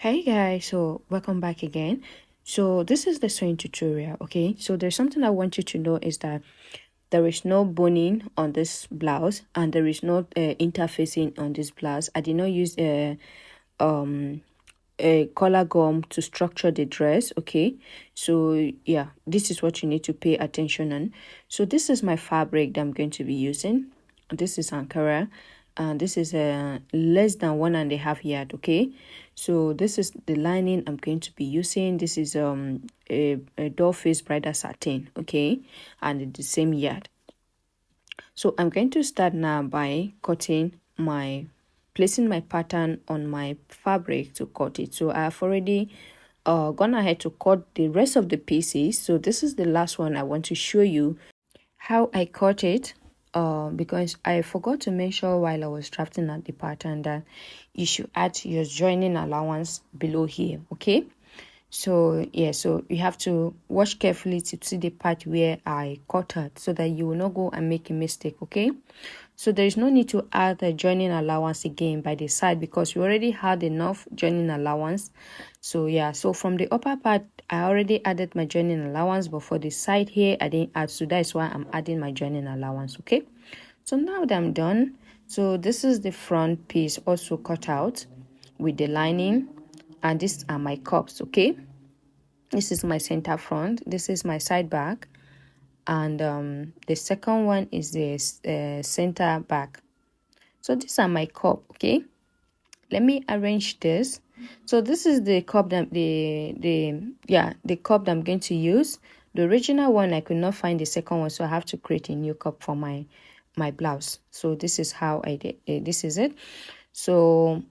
Hey guys, so welcome back again. So this is the sewing tutorial. Okay, so there's something I want you to know is that there is no boning on this blouse and there is no interfacing on this blouse. I did not use a collar gum to structure the dress. Okay, so yeah, this is what you need to pay attention on. So this is my fabric that I'm going to be using. This is Ankara, and this is less than 1.5 yard. Okay, so this is the lining I'm going to be using. This is a doll face bridal satin. Okay, and it's the same yard. So I'm going to start now by placing my pattern on my fabric to cut it. So I've already gone ahead to cut the rest of the pieces. So this is the last one I want to show you how I cut it. Because I forgot to mention while I was drafting out the pattern that you should add your joining allowance below here. Okay, so yeah, so you have to watch carefully to see the part where I cut out so that you will not go and make a mistake. Okay, so there is no need to add the joining allowance again by the side because you already had enough joining allowance. So yeah, so from the upper part I already added my joining allowance, but for the side here I didn't add, so that's why I'm adding my joining allowance. Okay, so now that I'm done, so this is the front piece also cut out with the lining, and these are my cups. Okay, this is my center front, this is my side back, and the second one is the center back. So these are my cup. Okay, let me arrange this. So this is the cup that the cup that I'm going to use. The original one I could not find the second one, so I have to create a new cup for my blouse. So this is how I did this is it. So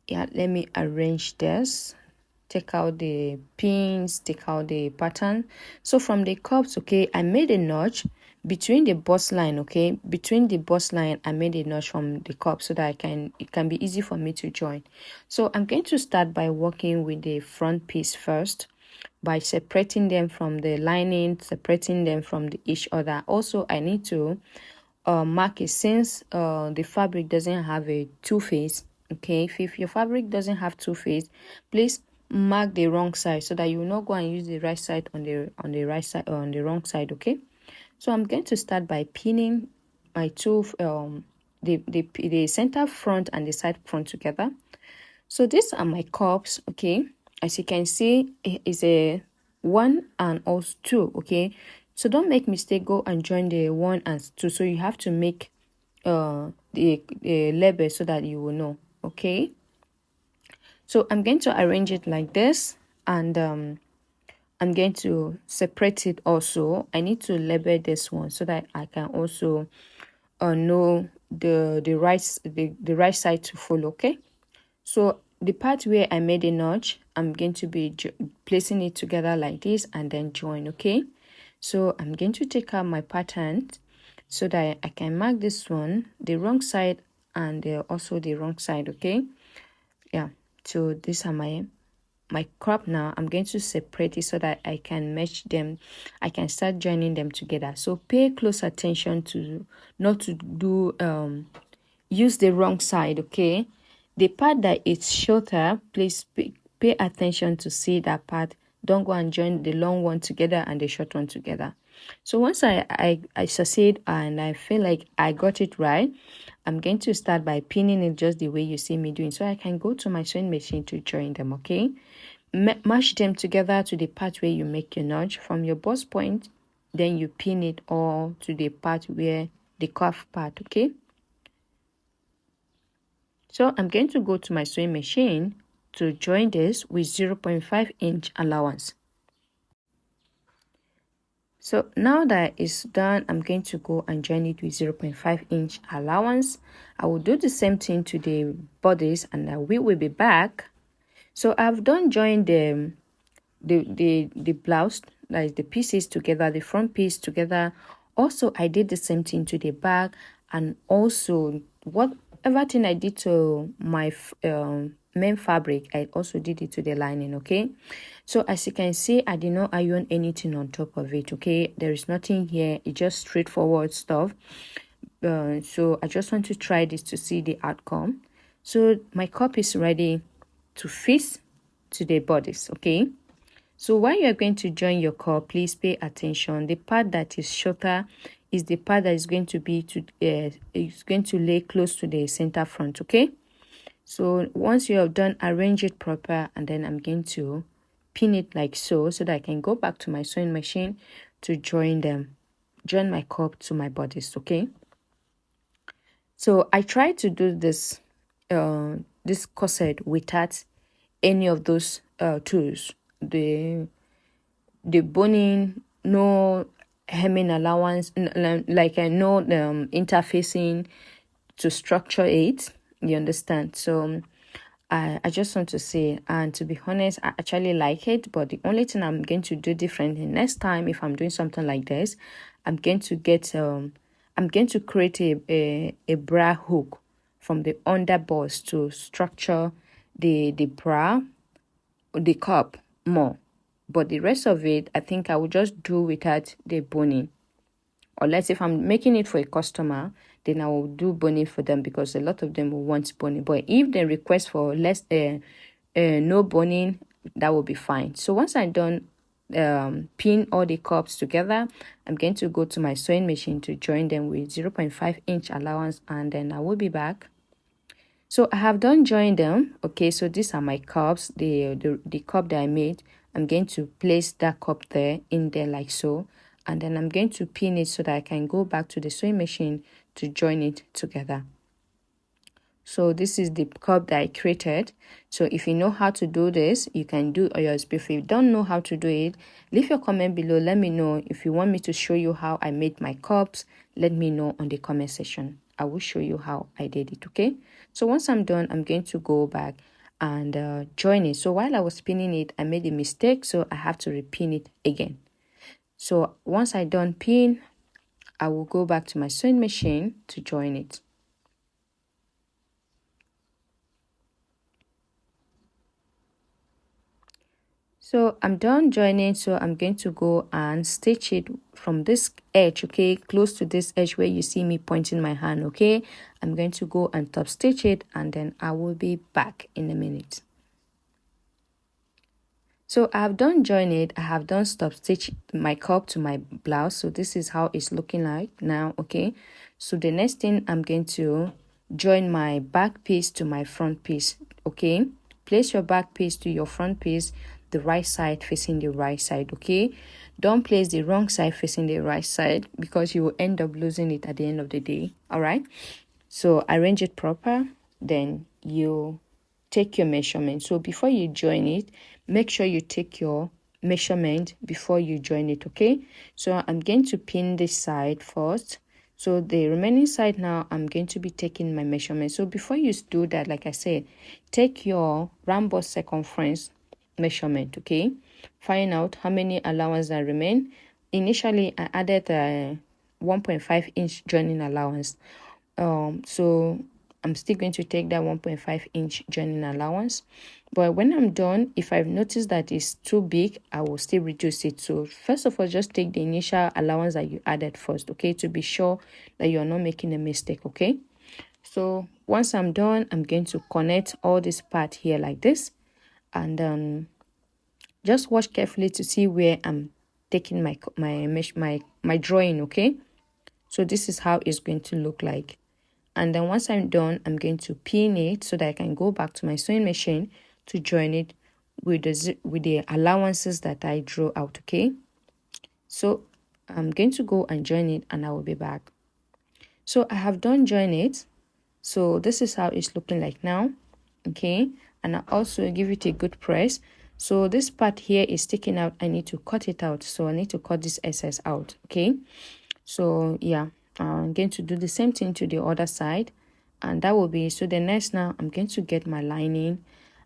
yeah, let me arrange this, take out the pins, take out the pattern. So from the cups, okay, I made a notch between the bust line. Okay, between the bust line I made a notch from the cup so that it can be easy for me to join. So I'm going to start by working with the front piece first, by separating them from the lining, separating them from each other. Also I need to mark it, since the fabric doesn't have a two face. Okay, if your fabric doesn't have two face, please mark the wrong side so that you will not go and use the right side on the right side or on the wrong side. Okay, so I'm going to start by pinning my two the center front and the side front together. So these are my cups. Okay, as you can see, it is a 1 and also 2. Okay, so don't make mistake, go and join the 1 and 2. So you have to make the label so that you will know. Okay, so I'm going to arrange it like this, and I'm going to separate it. Also I need to label this one so that I can also know the right side to follow. Okay, so the part where I made a notch, I'm going to be placing it together like this and then join. Okay, so I'm going to take out my pattern so that I can mark this one, the wrong side, and also the wrong side. Okay, yeah, so these are my crop. Now I'm going to separate it so that I can match them, I can start joining them together. So pay close attention to not to do use the wrong side. Okay, the part that is shorter, please pay attention to see that part. Don't go and join the long one together and the short one together. So once I succeed and I feel like I got it right, I'm going to start by pinning it just the way you see me doing, so I can go to my sewing machine to join them. Okay, mash them together to the part where you make your notch from your bust point, then you pin it all to the part where the cuff part. Okay, so I'm going to go to my sewing machine to join this with 0.5 inch allowance. So now that it's done, I'm going to go and join it with 0.5 inch allowance. I will do the same thing to the bodies and we will be back. So I've done join the blouse, like the pieces together, the front piece together. Also I did the same thing to the back, and also whatever thing I did to my main fabric, I also did it to the lining. Okay, so as you can see, I did not iron anything on top of it. Okay, there is nothing here, it's just straightforward stuff. So I just want to try this to see the outcome. So my cup is ready to fit to the bodice, okay? So while you're going to join your cup, please pay attention. The part that is shorter is the part that is going to be is going to lay close to the center front, okay? So once you have done, arrange it proper, and then I'm going to pin it like so that I can go back to my sewing machine to join my cup to my bodice, okay? So I try to do this this corset without any of those tools. The boning, no hemming allowance, like no interfacing to structure it. You understand? So I just want to say, and to be honest, I actually like it, but the only thing I'm going to do differently next time, if I'm doing something like this, I'm going to create a bra hook from the underbust to structure the bra, the cup more. But the rest of it, I think I will just do without the boning. Unless if I'm making it for a customer, then I will do boning for them, because a lot of them will want boning. But if they request for less no boning, that will be fine. So once I'm done pin all the cups together, I'm going to go to my sewing machine to join them with 0.5-inch allowance, and then I will be back. So I have done join them. Okay, so these are my cups, the cup that I made. I'm going to place that cup there in there like so, and then I'm going to pin it so that I can go back to the sewing machine to join it together. So this is the cup that I created. So if you know how to do this, you can do yours. But if you don't know how to do it, leave your comment below. Let me know. If you want me to show you how I made my cups, let me know on the comment section. I will show you how I did it, okay? So once I'm done, I'm going to go back and join it. So while I was pinning it, I made a mistake, so I have to repin it again. So once I done pin, I will go back to my sewing machine to join it. So I'm done joining, so I'm going to go and stitch it from this edge, okay, close to this edge where you see me pointing my hand, okay? I'm going to go and top stitch it, and then I will be back in a minute. So I have done join it, I have done stop stitch my cup to my blouse. So this is how it's looking like now, okay? So the next thing, I'm going to join my back piece to my front piece, okay? Place your back piece to your front piece, the right side facing the right side, okay? Don't place the wrong side facing the right side, because you will end up losing it at the end of the day. All right, so arrange it proper, then you take your measurement. So before you join it, make sure you take your measurement before you join it, okay? So I'm going to pin this side first. So the remaining side now, I'm going to be taking my measurement. So before you do that, like I said, take your round bust circumference measurement, okay? Find out how many allowance that remain. Initially, I added a 1.5-inch joining allowance. So I'm still going to take that 1.5-inch joining allowance. But when I'm done, if I've noticed that it's too big, I will still reduce it. So first of all, just take the initial allowance that you added first, okay, to be sure that you're not making a mistake, okay? So once I'm done, I'm going to connect all this part here like this, and just watch carefully to see where I'm taking my drawing, okay? So this is how it's going to look like. And then once I'm done, I'm going to pin it so that I can go back to my sewing machine to join it with the allowances that I drew out, okay? So I'm going to go and join it, and I will be back. So I have done join it. So this is how it's looking like now, okay? And I also give it a good press. So this part here is sticking out. I need to cut it out. So I need to cut this excess out, okay? So yeah, I'm going to do the same thing to the other side, and that will be, so the next, now I'm going to get my lining,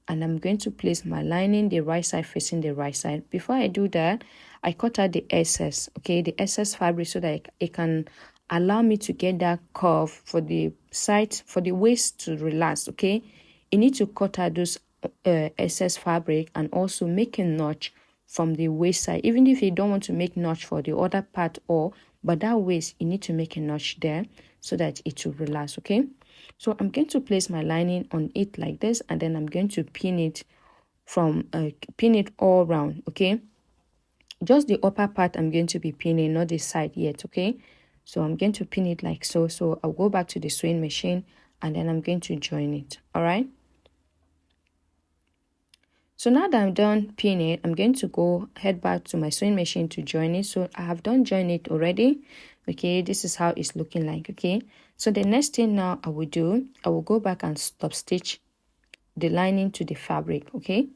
and I'm going to place my lining the right side facing the right side. Before I do that, I cut out the excess, okay, the excess fabric, so that it can allow me to get that curve for the side, for the waist to relax, okay? You need to cut out those excess fabric and also make a notch from the waist side, even if you don't want to make notch for the other part, but that waist, you need to make a notch there so that it will relax, okay? So I'm going to place my lining on it like this, and then I'm going to pin it all around. Okay, just the upper part I'm going to be pinning, not the side yet. Okay, so I'm going to pin it like so. So I'll go back to the sewing machine, and then I'm going to join it. All right. So now that I'm done pinning it, I'm going to head back to my sewing machine to join it. So I have done join it already. Okay, this is how it's looking like. Okay, so the next thing now I will go back and stop stitch the lining to the fabric. Okay,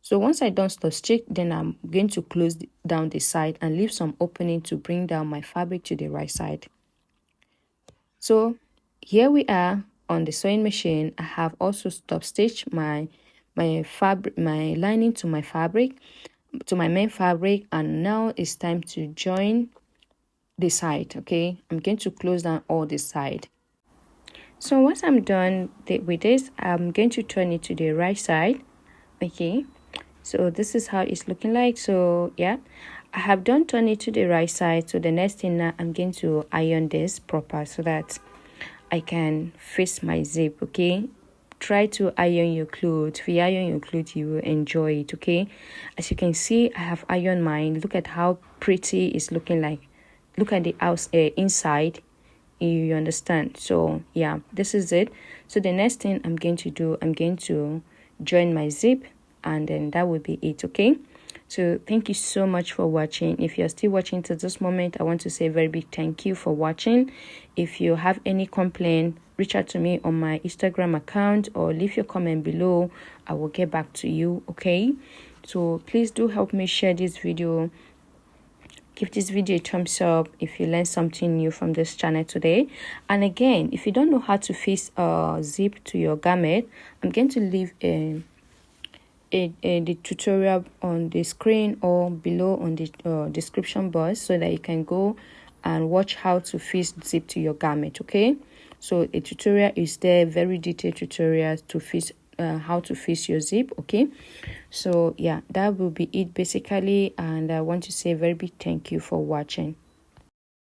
so once I done stop stitch, then I'm going to close down the side and leave some opening to bring down my fabric to the right side. So here we are on the sewing machine. I have also stop stitch my lining to my fabric, to my main fabric, and now it's time to join the side. Okay, I'm going to close down all the side. So once I'm done with this, I'm going to turn it to the right side. Okay, so this is how it's looking like. So yeah, I have done turn it to the right side. So the next thing now, I'm going to iron this proper so that I can face my zip. Okay, try to iron your clothes. If you iron your clothes, you will enjoy it. Okay, as you can see, I have ironed mine. Look at how pretty it's looking like. Look at the inside. You understand? So yeah, this is it. So the next thing I'm going to do, I'm going to join my zip, and then that will be it. Okay, so thank you so much for watching. If you're still watching to this moment, I want to say a very big thank you for watching. If you have any complaint, reach out to me on my Instagram account or leave your comment below. I will get back to you. Okay, so please do help me share this video. Give this video a thumbs up if you learned something new from this channel today. And again, if you don't know how to fix a zip to your garment, I'm going to leave the tutorial on the screen or below on the description box, so that you can go and watch how to fix zip to your garment. Okay, so a tutorial is there, very detailed tutorial to fix how to fix your zip. Okay, so yeah, that will be it basically, and I want to say a very big thank you for watching.